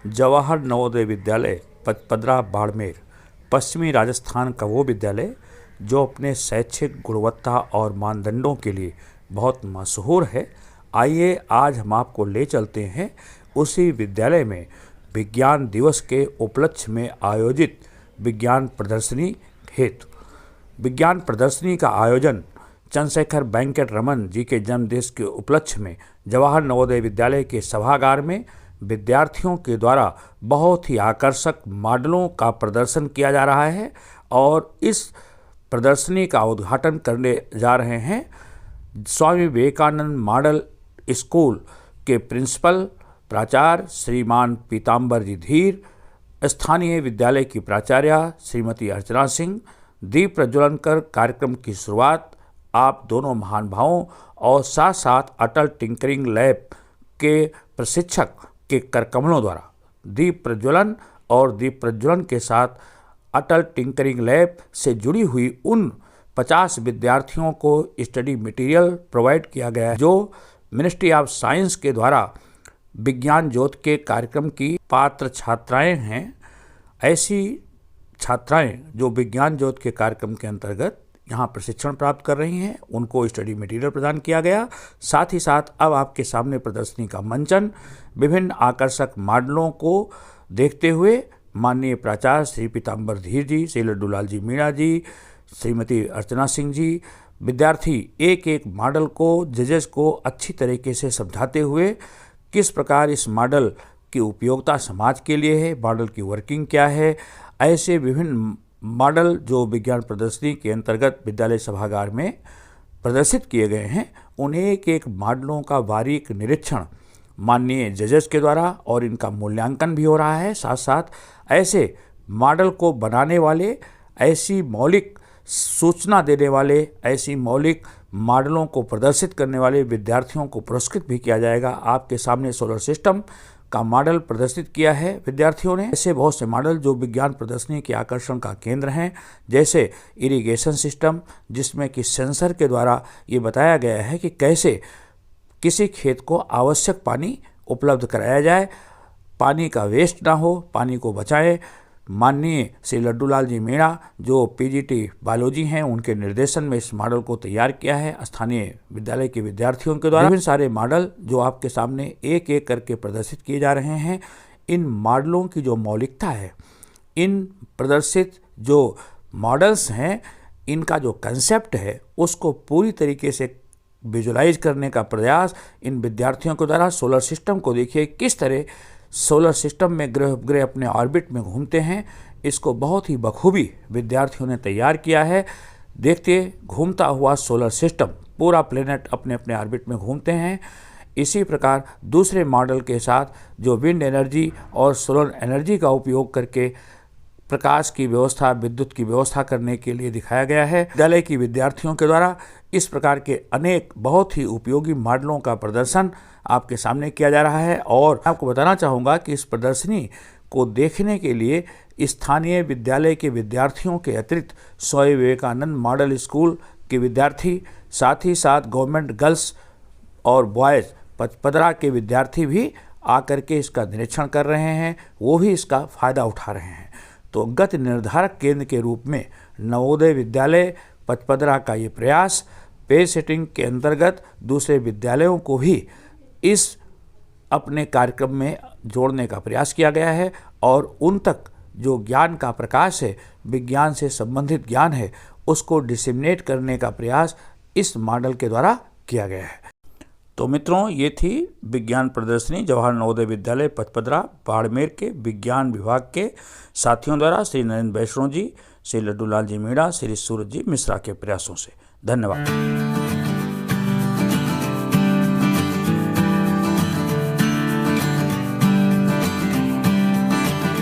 जवाहर नवोदय विद्यालय पचपदरा बाड़मेर पश्चिमी राजस्थान का वो विद्यालय जो अपने शैक्षिक गुणवत्ता और मानदंडों के लिए बहुत मशहूर है। आइए आज हम आपको ले चलते हैं उसी विद्यालय में विज्ञान दिवस के उपलक्ष्य में आयोजित विज्ञान प्रदर्शनी हेतु। विज्ञान प्रदर्शनी का आयोजन चंद्रशेखर वेंकट रमन जी के जन्मदिवस के उपलक्ष्य में जवाहर नवोदय विद्यालय के सभागार में विद्यार्थियों के द्वारा बहुत ही आकर्षक मॉडलों का प्रदर्शन किया जा रहा है और इस प्रदर्शनी का उद्घाटन करने जा रहे हैं स्वामी विवेकानंद मॉडल स्कूल के प्रिंसिपल प्राचार्य श्रीमान पीताम्बर जी धीर, स्थानीय विद्यालय की प्राचार्या श्रीमती अर्चना सिंह। दीप प्रज्वलन कर कार्यक्रम की शुरुआत आप दोनों महान भावों और साथ साथ अटल टिंकरिंग लैब के प्रशिक्षक के करकमलों द्वारा दीप प्रज्वलन और दीप प्रज्वलन के साथ अटल टिंकरिंग लैब से जुड़ी हुई उन 50 विद्यार्थियों को स्टडी मटेरियल प्रोवाइड किया गया है जो मिनिस्ट्री ऑफ साइंस के द्वारा विज्ञान ज्योति के कार्यक्रम की पात्र छात्राएं हैं। ऐसी छात्राएं जो विज्ञान ज्योति के कार्यक्रम के अंतर्गत यहाँ प्रशिक्षण प्राप्त कर रही हैं, उनको स्टडी मटेरियल प्रदान किया गया। साथ ही साथ अब आपके सामने प्रदर्शनी का मंचन विभिन्न आकर्षक मॉडलों को देखते हुए माननीय प्राचार्य श्री पीताम्बर धीर जी, श्री लड्डूलाल जी मीणा जी, श्रीमती अर्चना सिंह जी, विद्यार्थी एक एक मॉडल को जजेस को अच्छी तरीके से समझाते हुए किस प्रकार इस मॉडल की उपयोगिता समाज के लिए है, मॉडल की वर्किंग क्या है, ऐसे विभिन्न मॉडल जो विज्ञान प्रदर्शनी के अंतर्गत विद्यालय सभागार में प्रदर्शित किए गए हैं, उन्हें एक एक मॉडलों का बारीक निरीक्षण माननीय जजेस के द्वारा और इनका मूल्यांकन भी हो रहा है। साथ साथ ऐसे मॉडल को बनाने वाले, ऐसी मौलिक सूचना देने वाले, ऐसी मौलिक मॉडलों को प्रदर्शित करने वाले विद्यार्थियों को पुरस्कृत भी किया जाएगा। आपके सामने सोलर सिस्टम का मॉडल प्रदर्शित किया है विद्यार्थियों ने। ऐसे बहुत से मॉडल जो विज्ञान प्रदर्शनी के आकर्षण का केंद्र हैं, जैसे इरिगेशन सिस्टम, जिसमें कि सेंसर के द्वारा ये बताया गया है कि कैसे किसी खेत को आवश्यक पानी उपलब्ध कराया जाए, पानी का वेस्ट ना हो, पानी को बचाएं। माननीय श्री लड्डूलाल जी मीणा जो पीजीटी बायोलॉजी हैं, उनके निर्देशन में इस मॉडल को तैयार किया है स्थानीय विद्यालय के विद्यार्थियों के द्वारा। विभिन्न सारे मॉडल जो आपके सामने एक एक करके प्रदर्शित किए जा रहे हैं। इन मॉडलों की जो मौलिकता है, इन प्रदर्शित जो मॉडल्स हैं, इनका जो कंसेप्ट है, उसको पूरी तरीके से विजुलाइज करने का प्रयास इन विद्यार्थियों के द्वारा। सोलर सिस्टम को देखिए किस तरह सोलर सिस्टम में ग्रह अपने ऑर्बिट में घूमते हैं, इसको बहुत ही बखूबी विद्यार्थियों ने तैयार किया है। देखते घूमता हुआ सोलर सिस्टम, पूरा प्लेनेट अपने अपने ऑर्बिट में घूमते हैं। इसी प्रकार दूसरे मॉडल के साथ जो विंड एनर्जी और सोलर एनर्जी का उपयोग करके प्रकाश की व्यवस्था, विद्युत की व्यवस्था करने के लिए दिखाया गया है। विद्यालय की विद्यार्थियों के द्वारा इस प्रकार के अनेक बहुत ही उपयोगी मॉडलों का प्रदर्शन आपके सामने किया जा रहा है। और आपको बताना चाहूँगा कि इस प्रदर्शनी को देखने के लिए स्थानीय विद्यालय के विद्यार्थियों के अतिरिक्त स्वामी विवेकानंद मॉडल स्कूल के विद्यार्थी, साथ ही साथ गवर्नमेंट गर्ल्स और बॉयज़ पचपदरा के विद्यार्थी भी आकर के इसका निरीक्षण कर रहे हैं, वो भी इसका फ़ायदा उठा रहे हैं। तो गति निर्धारक केंद्र के रूप में नवोदय विद्यालय पचपदरा का ये प्रयास पे सेटिंग के अंतर्गत दूसरे विद्यालयों को भी इस अपने कार्यक्रम में जोड़ने का प्रयास किया गया है और उन तक जो ज्ञान का प्रकाश है, विज्ञान से संबंधित ज्ञान है, उसको डिसेमिनेट करने का प्रयास इस मॉडल के द्वारा किया गया है। तो मित्रों, ये थी विज्ञान प्रदर्शनी जवाहर नवोदय विद्यालय पचपदरा बाड़मेर के विज्ञान विभाग के साथियों द्वारा श्री नरेंद्र वैष्णव जी, श्री लड्डूलाल जी मीणा, श्री सूरज जी मिश्रा के प्रयासों से। धन्यवाद।